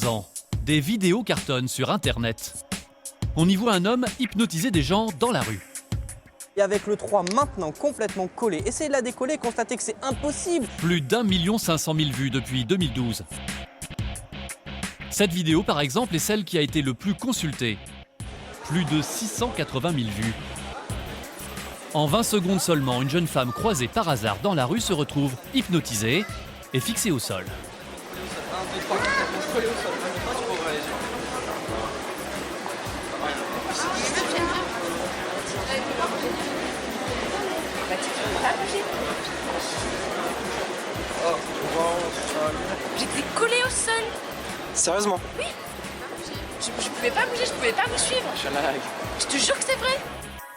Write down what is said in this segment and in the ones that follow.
Ans, des vidéos cartonnent sur Internet. On y voit un homme hypnotiser des gens dans la rue. Et avec le 3 maintenant complètement collé, essayez de la décoller et constatez que c'est impossible. Plus d'1 500 000 vues depuis 2012. Cette vidéo, par exemple, est celle qui a été le plus consultée. Plus de 680 000 vues. En 20 secondes seulement, une jeune femme croisée par hasard dans la rue se retrouve hypnotisée et fixée au sol. J'étais collée au sol. Sérieusement? Oui. Je pouvais pas bouger, je pouvais pas vous suivre. Je te jure que c'est vrai.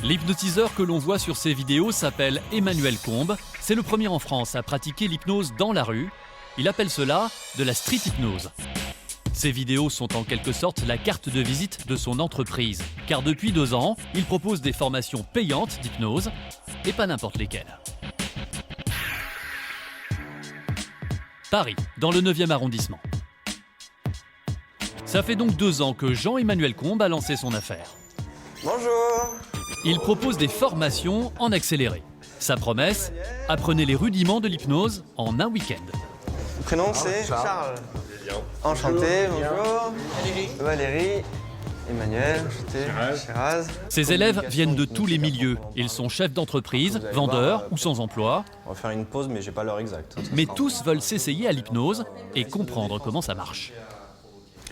L'hypnotiseur que l'on voit sur ces vidéos s'appelle Emmanuel Combe. C'est le premier en France à pratiquer l'hypnose dans la rue. Il appelle cela de la street hypnose. Ces vidéos sont en quelque sorte la carte de visite de son entreprise. Car depuis 2 ans, il propose des formations payantes d'hypnose, et pas n'importe lesquelles. Paris, dans le 9e arrondissement. Ça fait donc 2 ans que Jean-Emmanuel Combe a lancé son affaire. Bonjour. Il propose des formations en accéléré. Sa promesse, apprenez les rudiments de l'hypnose en un week-end. Le prénom c'est Charles. Enchanté, bonjour. Valérie. Emmanuel, enchanté. Shiraz. Ses élèves viennent de tous les milieux. Ils sont chefs d'entreprise, vendeurs ou sans emploi. On va faire une pause mais j'ai pas l'heure exacte. Mais tous veulent s'essayer à l'hypnose et comprendre comment ça marche.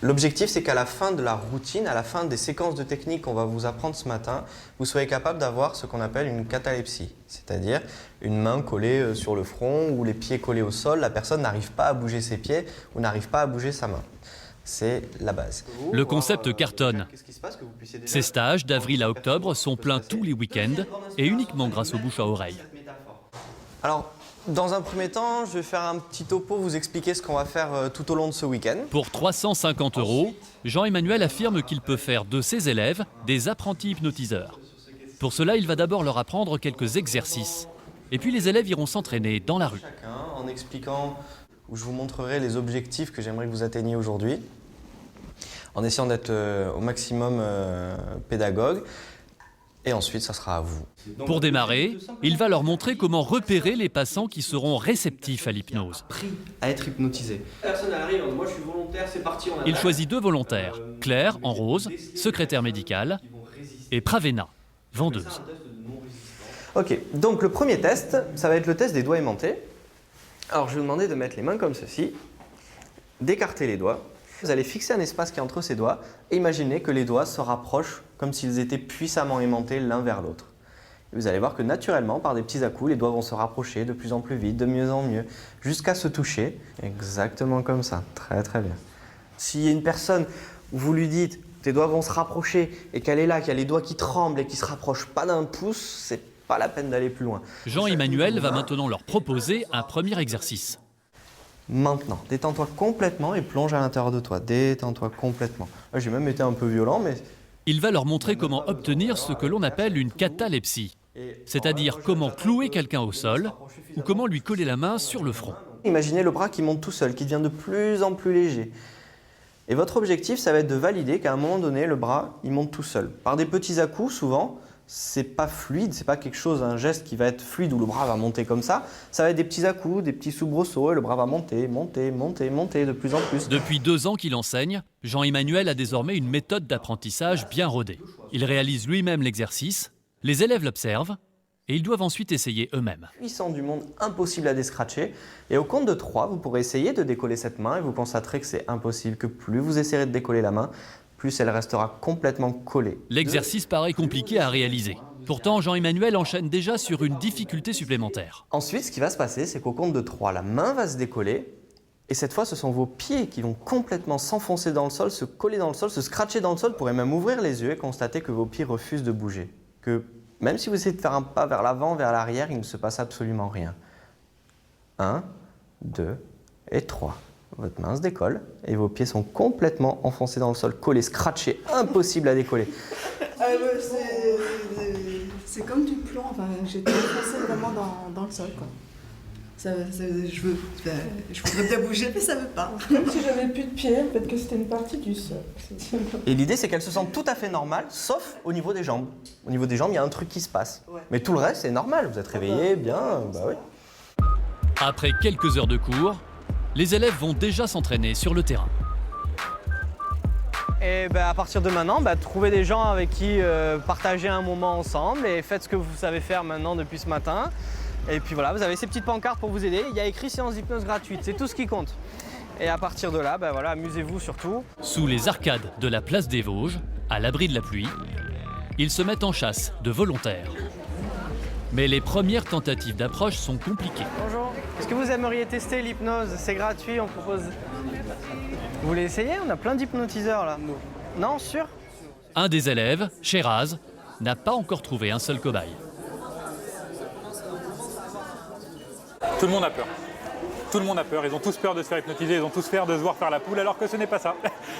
L'objectif, c'est qu'à la fin de la routine, à la fin des séquences de techniques qu'on va vous apprendre ce matin, vous soyez capable d'avoir ce qu'on appelle une catalepsie, c'est-à-dire une main collée sur le front ou les pieds collés au sol. La personne n'arrive pas à bouger ses pieds ou n'arrive pas à bouger sa main. C'est la base. Le concept cartonne. Ces stages d'avril à octobre sont pleins tous les week-ends et uniquement grâce aux bouche à oreille. Alors, dans un premier temps, je vais faire un petit topo, vous expliquer ce qu'on va faire tout au long de ce week-end. Pour 350 €, Jean-Emmanuel affirme qu'il peut faire de ses élèves des apprentis hypnotiseurs. Pour cela, il va d'abord leur apprendre quelques exercices. Et puis les élèves iront s'entraîner dans la rue. Chacun, en expliquant, où je vous montrerai les objectifs que j'aimerais que vous atteigniez aujourd'hui, en essayant d'être au maximum pédagogue. Et ensuite, ça sera à vous. Pour démarrer, il va leur montrer comment repérer les passants qui seront réceptifs à l'hypnose. À être hypnotisé. Personne arrive, moi je suis volontaire, c'est parti. Il choisit 2 volontaires, Claire, en rose, secrétaire médicale, et Pravena, vendeuse. Ok, donc le premier test, ça va être le test des doigts aimantés. Alors je vais vous demander de mettre les mains comme ceci, d'écarter les doigts. Vous allez fixer un espace qui est entre ces doigts et imaginez que les doigts se rapprochent comme s'ils étaient puissamment aimantés l'un vers l'autre. Et vous allez voir que naturellement, par des petits à-coups, les doigts vont se rapprocher de plus en plus vite, de mieux en mieux, jusqu'à se toucher, exactement comme ça. Très très bien. S'il y a une personne où vous lui dites tes doigts vont se rapprocher et qu'elle est là, qu'il y a les doigts qui tremblent et qui ne se rapprochent pas d'un pouce, c'est pas la peine d'aller plus loin. Jean-Emmanuel va maintenant leur proposer un premier exercice. Maintenant, détends-toi complètement et plonge à l'intérieur de toi. Détends-toi complètement. J'ai même été un peu violent, mais... Il va leur montrer comment obtenir ce que l'on appelle une catalepsie, c'est-à-dire comment clouer quelqu'un au sol ou comment lui coller la main sur le front. Imaginez le bras qui monte tout seul, qui devient de plus en plus léger. Et votre objectif, ça va être de valider qu'à un moment donné, le bras, il monte tout seul. Par des petits à-coups, souvent, c'est pas fluide, c'est pas quelque chose, un geste qui va être fluide où le bras va monter comme ça. Ça va être des petits à-coups, des petits soubresauts et le bras va monter, monter, monter, monter de plus en plus. Depuis 2 ans qu'il enseigne, Jean-Emmanuel a désormais une méthode d'apprentissage bien rodée. Il réalise lui-même l'exercice, les élèves l'observent et ils doivent ensuite essayer eux-mêmes. Puissant du monde, impossible à descratcher. Et au compte de 3, vous pourrez essayer de décoller cette main et vous constaterez que c'est impossible, que plus vous essayerez de décoller la main, plus elle restera complètement collée. L'exercice paraît compliqué à réaliser. Pourtant, Jean-Emmanuel enchaîne déjà sur une difficulté supplémentaire. Ensuite, ce qui va se passer, c'est qu'au compte de 3, la main va se décoller. Et cette fois, ce sont vos pieds qui vont complètement s'enfoncer dans le sol, se coller dans le sol, se scratcher dans le sol. Vous pourrez même ouvrir les yeux et constater que vos pieds refusent de bouger. Que même si vous essayez de faire un pas vers l'avant, vers l'arrière, il ne se passe absolument rien. 1, 2 et 3. Votre main se décolle et vos pieds sont complètement enfoncés dans le sol, collés, scratchés, impossible à décoller. C'est comme du plomb, enfin, j'étais enfoncée vraiment dans le sol, quoi. Je voudrais bien bouger, mais ça veut pas. Comme si j'avais plus de pieds, peut-être que c'était une partie du sol. Et l'idée, c'est qu'elle se sente tout à fait normale, sauf au niveau des jambes. Au niveau des jambes, il y a un truc qui se passe. Ouais. Mais tout le reste, c'est normal. Vous êtes réveillé, bien, bah oui. Après quelques heures de cours, les élèves vont déjà s'entraîner sur le terrain. Et à partir de maintenant, trouvez des gens avec qui partager un moment ensemble et faites ce que vous savez faire maintenant depuis ce matin. Et puis voilà, vous avez ces petites pancartes pour vous aider. Il y a écrit séance d'hypnose gratuite, c'est tout ce qui compte. Et à partir de là, amusez-vous surtout. Sous les arcades de la place des Vosges, à l'abri de la pluie, ils se mettent en chasse de volontaires. Mais les premières tentatives d'approche sont compliquées. Bonjour, est-ce que vous aimeriez tester l'hypnose? C'est gratuit, on propose... Vous voulez essayer? On a plein d'hypnotiseurs là. Non, sûr? Un des élèves, Sheraz, n'a pas encore trouvé un seul cobaye. Tout le monde a peur. Tout le monde a peur. Ils ont tous peur de se faire hypnotiser, ils ont tous peur de se voir faire la poule, alors que ce n'est pas ça.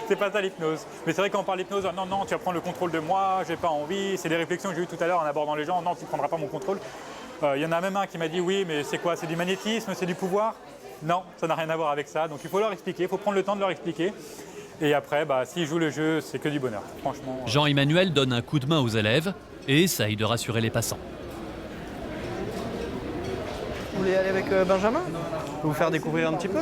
C'est pas ça l'hypnose. Mais c'est vrai quand on parle d'hypnose, non, non, tu vas prendre le contrôle de moi, j'ai pas envie. C'est des réflexions que j'ai eues tout à l'heure en abordant les gens. Non, tu ne prendras pas mon contrôle. Il y en a même un qui m'a dit oui, mais c'est quoi? C'est du magnétisme, c'est du pouvoir? Non, ça n'a rien à voir avec ça. Donc il faut leur expliquer, il faut prendre le temps de leur expliquer. Et après, s'ils jouent le jeu, c'est que du bonheur. Franchement. Jean-Emmanuel donne un coup de main aux élèves et essaye de rassurer les passants. Vous voulez aller avec Benjamin? Vous faire découvrir un petit peu?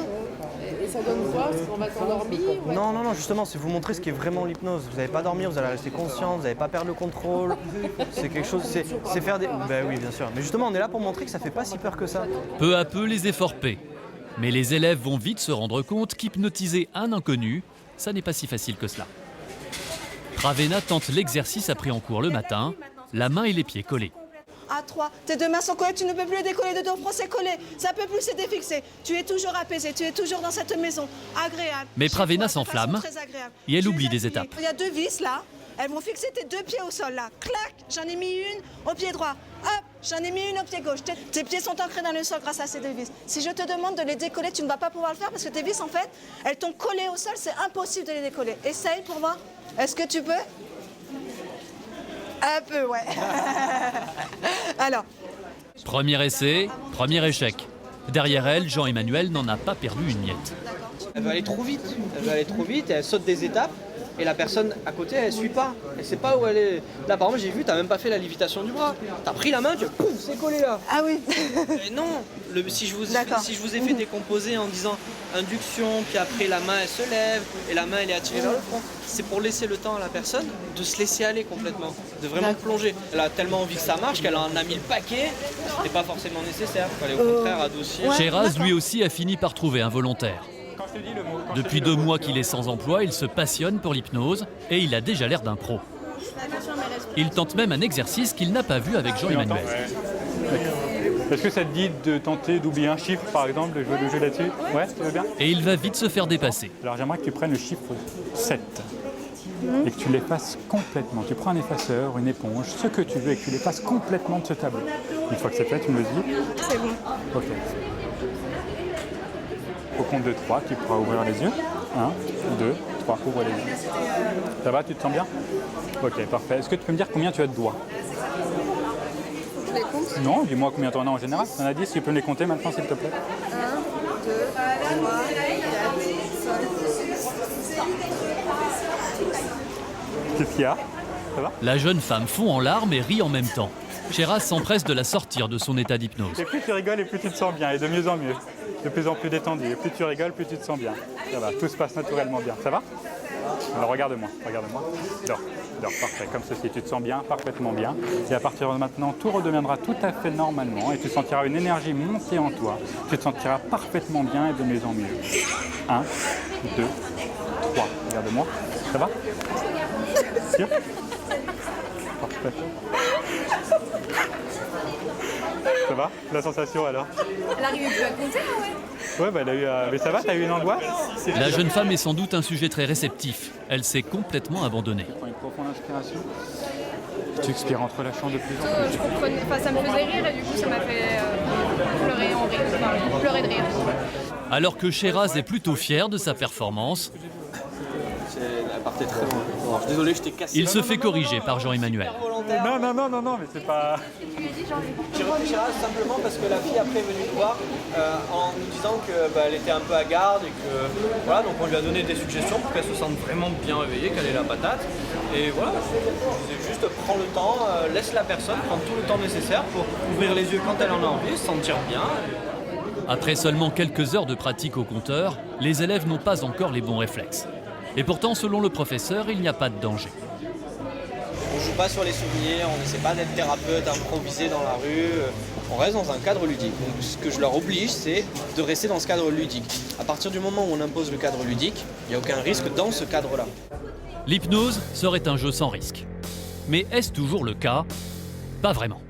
Et ça donne quoi? On va s'endormir? Non, non, non, justement, c'est vous montrer ce qui est vraiment l'hypnose. Vous n'allez pas dormir, vous allez rester conscient, vous n'allez pas perdre le contrôle. C'est quelque chose, c'est faire des... Ben oui, bien sûr. Mais justement, on est là pour montrer que ça fait pas si peur que ça. Peu à peu, les efforts paient. Mais les élèves vont vite se rendre compte qu'hypnotiser un inconnu, ça n'est pas si facile que cela. Ravena tente l'exercice appris en cours le matin, la main et les pieds collés. À 3, tes deux mains sont collées, tu ne peux plus les décoller de ton front, c'est collé. Ça peut plus se défixer. Tu es toujours apaisé, tu es toujours dans cette maison. Agréable. Mais Pravena Chez toi, de s'enflamme façon très agréable. et elle Tu es oublie des appuyé. étapes. Il y a 2 vis là. Elles vont fixer tes 2 pieds au sol là. Clac, j'en ai mis une au pied droit. Hop, j'en ai mis une au pied gauche. Tes pieds sont ancrés dans le sol grâce à ces 2 vis. Si je te demande de les décoller, tu ne vas pas pouvoir le faire parce que tes vis en fait, elles t'ont collé au sol, c'est impossible de les décoller. Essaye pour voir. Est-ce que tu peux? Un peu, ouais. Alors. Premier essai, premier échec. Derrière elle, Jean-Emmanuel n'en a pas perdu une miette. Elle veut aller trop vite. Elle veut aller trop vite et elle saute des étapes. Et la personne à côté, elle suit pas. Elle sait pas où elle est. Là, par exemple, j'ai vu, t'as même pas fait la lévitation du bras. T'as pris la main, tu pouf, c'est collé là. Ah oui. Et non, si je vous ai fait décomposer en disant induction, puis après la main elle se lève et la main elle est attirée vers le front, c'est pour laisser le temps à la personne de se laisser aller complètement, de vraiment plonger. Elle a tellement envie que ça marche qu'elle en a mis le paquet, c'était pas forcément nécessaire, il fallait au contraire adoucir. Sheraz, lui aussi, a fini par trouver un volontaire. Depuis 2 mois qu'il est sans emploi, il se passionne pour l'hypnose et il a déjà l'air d'un pro. Il tente même un exercice qu'il n'a pas vu avec Jean-Emmanuel. Est-ce que ça te dit de tenter d'oublier un chiffre, par exemple, de jouer le jeu là-dessus? Ouais, tu veux bien? Et il va vite se faire dépasser. Alors j'aimerais que tu prennes le chiffre 7 et que tu l'effaces complètement. Tu prends un effaceur, une éponge, ce que tu veux et que tu l'effaces complètement de ce tableau. Une fois que c'est fait, tu me le dis. C'est bon. Ok. Au compte de 3, tu pourras ouvrir les yeux. 1, 2, 3, ouvre les yeux. Ça va, tu te sens bien? Ok, parfait. Est-ce que tu peux me dire combien tu as de doigts? Je les compte. Non, dis-moi combien tu en as en général. Tu en as 10, tu peux me les compter maintenant s'il te plaît. 1, 2, 3, 4, 5. Qu'est-ce qu'il y a? Ça va? La jeune femme fond en larmes et rit en même temps. Sheraz s'empresse de la sortir de son état d'hypnose. Et plus tu rigoles et plus tu te sens bien, et de mieux en mieux. De plus en plus détendu. Et plus tu rigoles, plus tu te sens bien. Ça va, tout se passe naturellement bien. Ça va? Alors regarde-moi, regarde-moi. Dors, dors, parfait. Comme ceci, tu te sens bien, parfaitement bien. Et à partir de maintenant, tout redeviendra tout à fait normalement. Et tu sentiras une énergie monter en toi. Tu te sentiras parfaitement bien et de mieux en mieux. 1, 2, 3. Regarde-moi. Ça va? Sûr? Parfait. Ça va? La sensation alors? Elle arrive plus à compter, ouais. Ouais, bah elle a eu. Mais ça va, t'as eu une angoisse? La jeune femme est sans doute un sujet très réceptif. Elle s'est complètement abandonnée. Prends une profonde inspiration. Tu expires en te relâchant de plus en plus. Je comprenais, enfin, ça me faisait rire et du coup ça m'a fait pleurer de rire. Alors que Sheraz est plutôt fière de sa performance, elle partait très loin. Bon, je suis désolé, je t'ai cassé. Il se fait corriger par Jean-Emmanuel. Non, mais c'est pas... J'ai réfléchi simplement parce que la fille après est venue nous voir en nous disant qu'elle était un peu à garde et que voilà, donc on lui a donné des suggestions pour qu'elle se sente vraiment bien réveillée, qu'elle ait la patate. Et voilà, je disais juste prends le temps, laisse la personne prendre tout le temps nécessaire pour ouvrir les yeux quand elle en a envie, se sentir bien. Après seulement quelques heures de pratique au compteur, les élèves n'ont pas encore les bons réflexes. Et pourtant, selon le professeur, il n'y a pas de danger. On joue pas sur les souvenirs, on n'essaie pas d'être thérapeute, improvisé dans la rue, on reste dans un cadre ludique. Donc ce que je leur oblige, c'est de rester dans ce cadre ludique. À partir du moment où on impose le cadre ludique, il n'y a aucun risque dans ce cadre-là. L'hypnose serait un jeu sans risque. Mais est-ce toujours le cas? Pas vraiment.